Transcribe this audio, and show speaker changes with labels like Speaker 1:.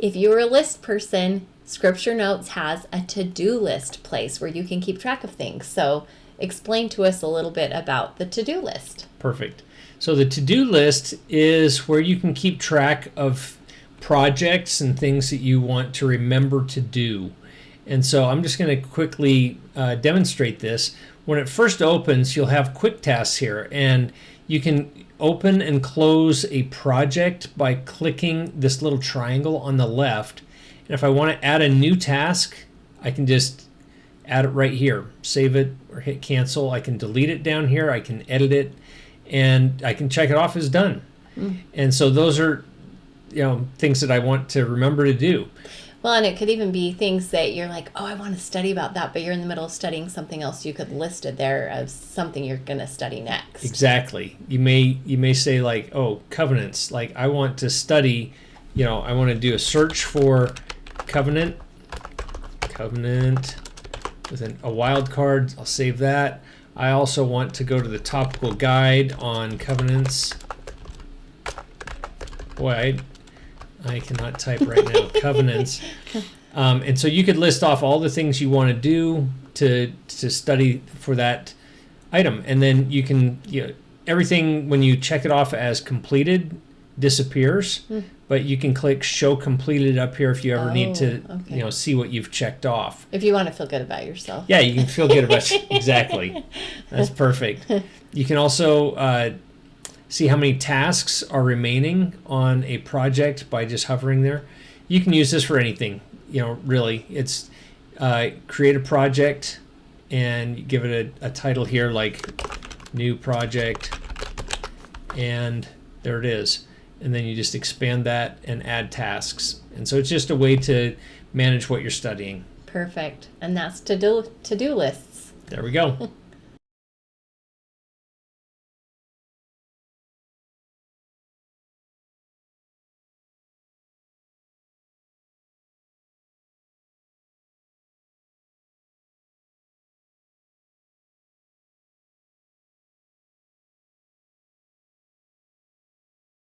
Speaker 1: If you're a list person, Scripture Notes has a to-do list place where you can keep track of things. So explain to us a little bit about the to-do list.
Speaker 2: Perfect. So the to-do list is where you can keep track of projects and things that you want to remember to do. And so I'm just going to quickly demonstrate this. When it first opens, you'll have quick tasks here, and you can open and close a project by clicking this little triangle on the left. And if I want to add a new task, I can just add it right here, save it or hit cancel. I can delete it down here, I can edit it, and I can check it off as done. And so those are things that I want to remember to do.
Speaker 1: Well, and it could even be things that you're like, oh, I want to study about that, but you're in the middle of studying something else. You could list it there as something you're going to study next.
Speaker 2: Exactly. You may say like, oh, covenants. Like I want to study, I want to do a search for covenant with a wild card. I'll save that. I also want to go to the topical guide on covenants. Boy, I cannot type right now. Covenants. And so you could list off all the things you want to do to study for that item. And then you can, everything when you check it off as completed disappears, but you can click show completed up here if you ever need to, see what you've checked off.
Speaker 1: If you want to feel good about yourself.
Speaker 2: Yeah, you can feel good about exactly. That's perfect. You can also see how many tasks are remaining on a project by just hovering there. You can use this for anything, really. It's create a project and give it a title here like new project, and there it is. And then you just expand that and add tasks. And so it's just a way to manage what you're studying.
Speaker 1: Perfect. And that's to-do lists.
Speaker 2: There we go.